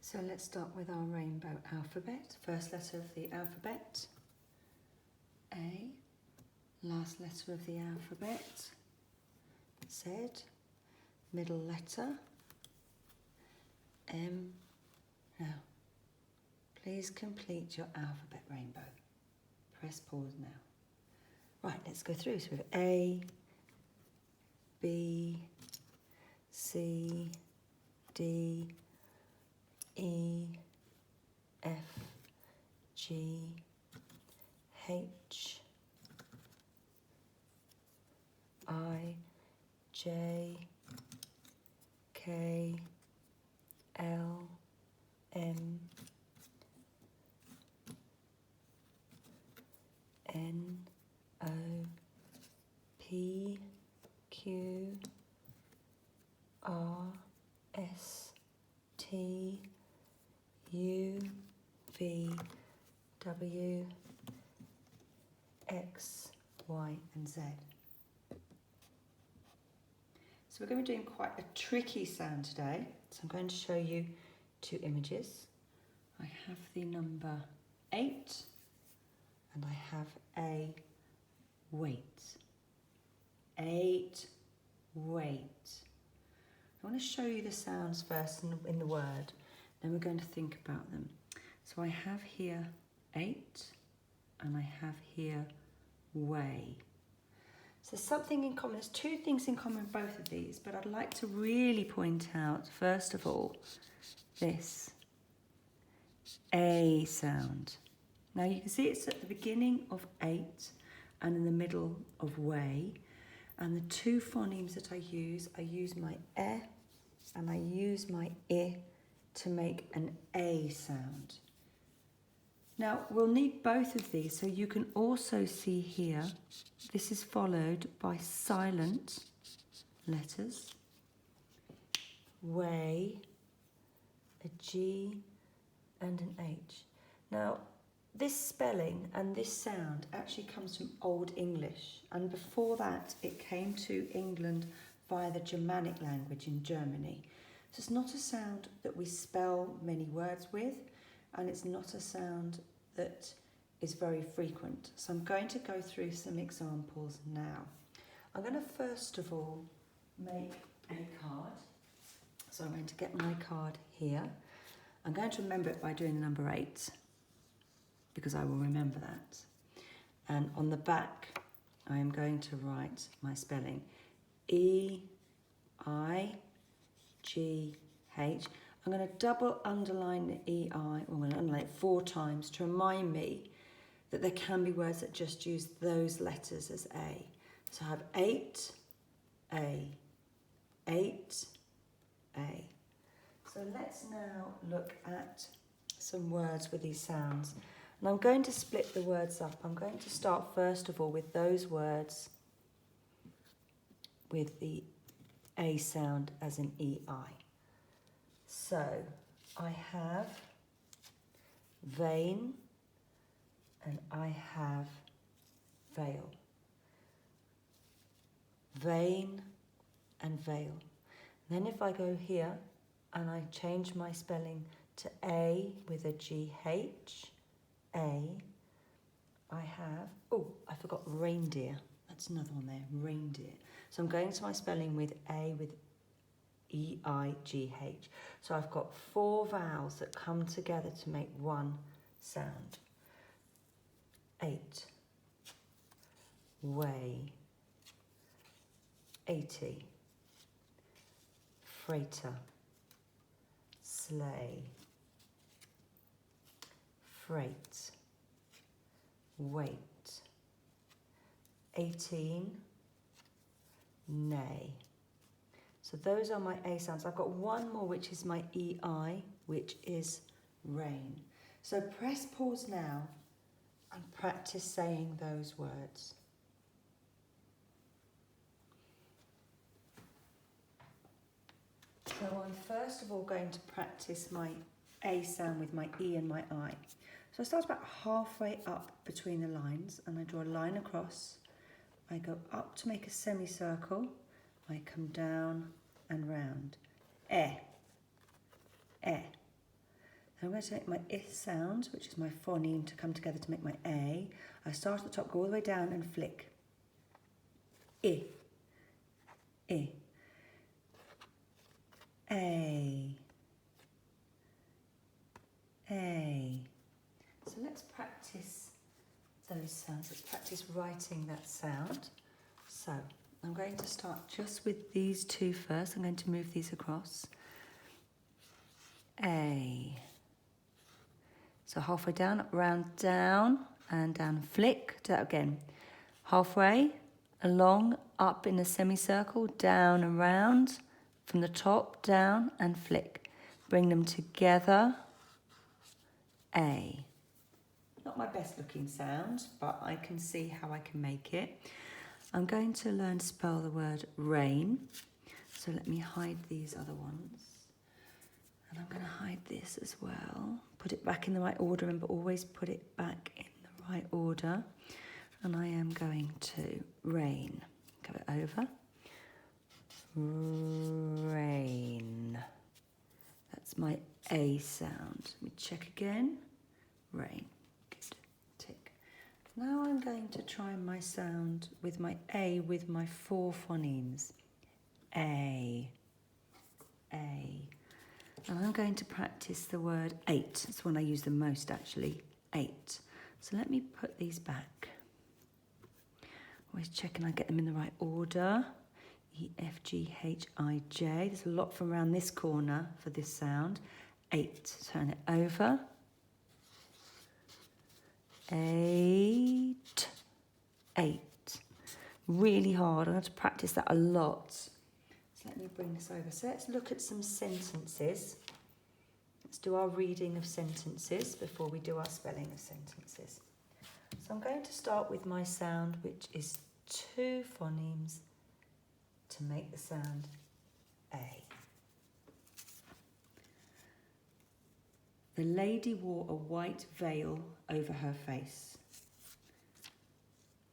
So let's start with our rainbow alphabet. First letter of the alphabet, A. Last letter of the alphabet, Z. Middle letter, M. Now, please complete your alphabet rainbow. Press pause now. Right, let's go through. So we have A, B, C, D, E, F, G, H, I, J, K, L, M, N, O, P, Q, R, S, T, U, V, W, X, Y, and Z. So we're going to be doing quite a tricky sound today. So I'm going to show you two images. I have the number 8 and I have a weight. 8, weight. I want to show you the sounds first in the word, then we're going to think about them. So I have here 8 and I have here weigh. So there's something in common, there's two things in common with both of these, but I'd like to really point out, first of all, this A sound. Now you can see it's at the beginning of 8 and in the middle of weigh. And the two phonemes that I use my eh and I use my I to make an A sound. Now we'll need both of these, so you can also see here, this is followed by silent letters, weigh, a G and an H. Now this spelling and this sound actually comes from Old English, and before that it came to England via the Germanic language in Germany. So it's not a sound that we spell many words with, and it's not a sound that is very frequent. So I'm going to go through some examples now. I'm going to first of all make a card. So I'm going to get my card here. I'm going to remember it by doing the number 8, because I will remember that. And on the back, I am going to write my spelling. E, I, G, H. I'm going to double underline the EI, I'm going to underline it 4 times to remind me that there can be words that just use those letters as A. So I have 8, A, 8, A. So let's now look at some words with these sounds. And I'm going to split the words up. I'm going to start first of all with those words with the A sound as an EI. So I have vein and I have veil. Vein and veil. Then if I go here and I change my spelling to A with a GH, A, I have, oh, I forgot reindeer. That's another one there, reindeer. So I'm going to my spelling with A with E-I-G-H. So I've got 4 vowels that come together to make one sound. 8, weigh, 80, freighter, sleigh, freight, weight, 18, neigh. So those are my A sounds. I've got one more, which is my EI, which is rain. So press pause now and practice saying those words. So I'm first of all going to practice my A sound with my E and my I. So I start about halfway up between the lines and I draw a line across. I go up to make a semicircle. I come down and round. Eh, eh. I'm going to make my I sound, which is my phoneme, to come together to make my A. I start at the top, go all the way down and flick. I. I. A. A. So let's practice those sounds. Let's practice writing that sound. So I'm going to start just with these two first. I'm going to move these across. A. So halfway down, up, round, down, and down, flick. Do that again. Halfway, along, up in a semicircle, down and round, from the top, down, and flick. Bring them together. A. Not my best looking sound, but I can see how I can make it. I'm going to learn to spell the word rain. So let me hide these other ones. And I'm going to hide this as well. Put it back in the right order. Remember, always put it back in the right order. And I am going to rain. Go it over. Rain. That's my A sound. Let me check again. Rain. Good. Tick. Now I'm going to try my sound with my A with my 4 phonemes. A. A. And I'm going to practice the word 8. That's one I use the most, actually. 8. So let me put these back. Always checking I get them in the right order. E, F, G, H, I, J. There's a lot from around this corner for this sound. 8. Turn it over. 8. 8. Really hard. I'm going to practice that a lot. So let me bring this over. So let's look at some sentences. Let's do our reading of sentences before we do our spelling of sentences. So I'm going to start with my sound, which is 2 phonemes to make the sound A. The lady wore a white veil over her face.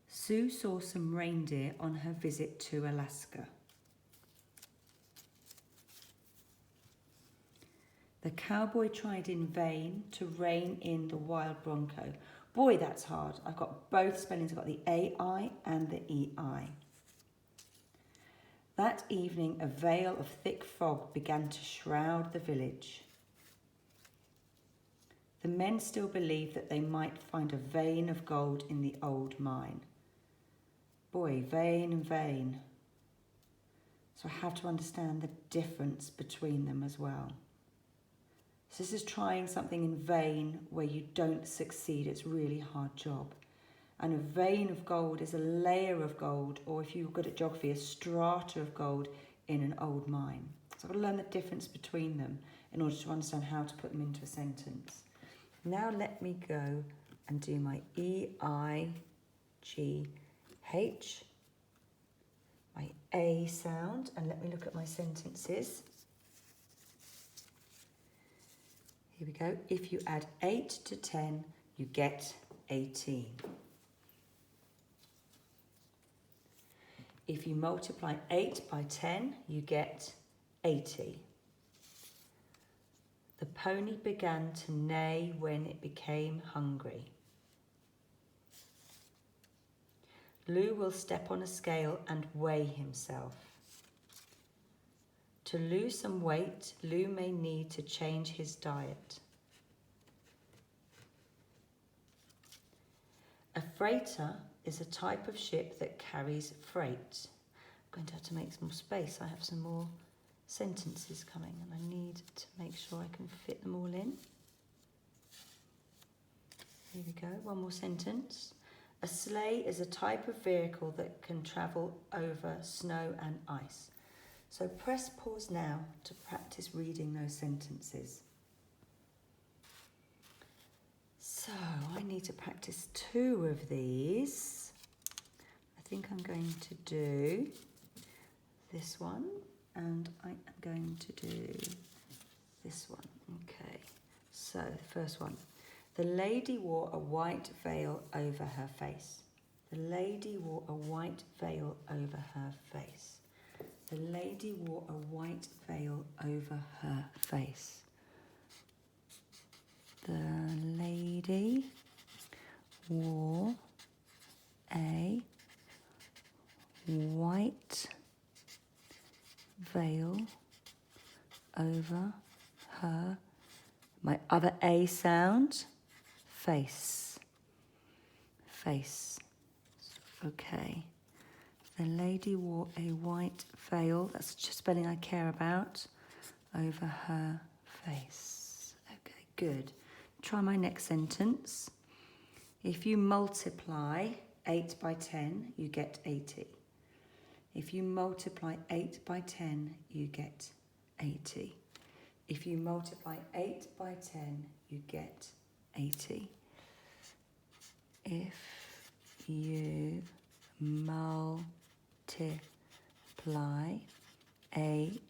Sue saw some reindeer on her visit to Alaska. The cowboy tried in vain to rein in the wild bronco. Boy, that's hard. I've got both spellings. I've got the AI and the EI. That evening, a veil of thick fog began to shroud the village. The men still believed that they might find a vein of gold in the old mine. Boy, vein and vein. So I have to understand the difference between them as well. So this is trying something in vain where you don't succeed. It's a really hard job. And a vein of gold is a layer of gold, or if you're good at geography, a strata of gold in an old mine. So I've got to learn the difference between them in order to understand how to put them into a sentence. Now let me go and do my EIGH, my A sound, and let me look at my sentences. Here we go. If you add 8 to 10, you get 18. If you multiply 8 by 10, you get 80. The pony began to neigh when it became hungry. Lou will step on a scale and weigh himself. To lose some weight, Lou may need to change his diet. A freighter is a type of ship that carries freight. I'm going to have to make some more space. I have some more sentences coming and I need to make sure I can fit them all in. Here we go, one more sentence. A sleigh is a type of vehicle that can travel over snow and ice. So press pause now to practice reading those sentences. So I need to practice 2 of these. I think I'm going to do this one and I am going to do this one. Okay, so the first one. The lady wore a white veil over her face. The lady wore a white veil over her face. The lady wore a white veil over her face. lady wore a white veil over her, my other A sound, face. Face. Okay. The lady wore a white veil, that's just spelling I care about, over her face. Okay, good. Try my next sentence. If you multiply 8 by 10, you get 80. If you multiply 8 by 10, you get 80. If you multiply 8 by 10, you get 80. If you multiply 8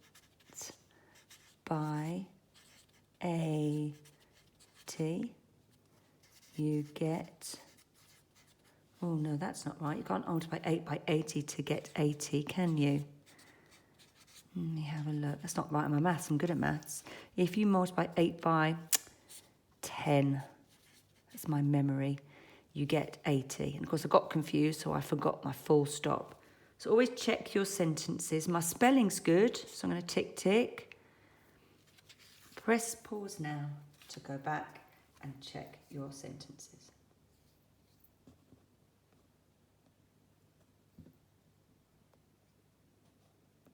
by 80, you get... Oh, no, that's not right. You can't multiply 8 by 80 to get 80, can you? Let me have a look. That's not right on my maths. I'm good at maths. If you multiply 8 by 10, that's my memory, you get 80. And of course, I got confused, so I forgot my full stop. So always check your sentences. My spelling's good, so I'm going to tick, tick. Press pause now to go back and check your sentences.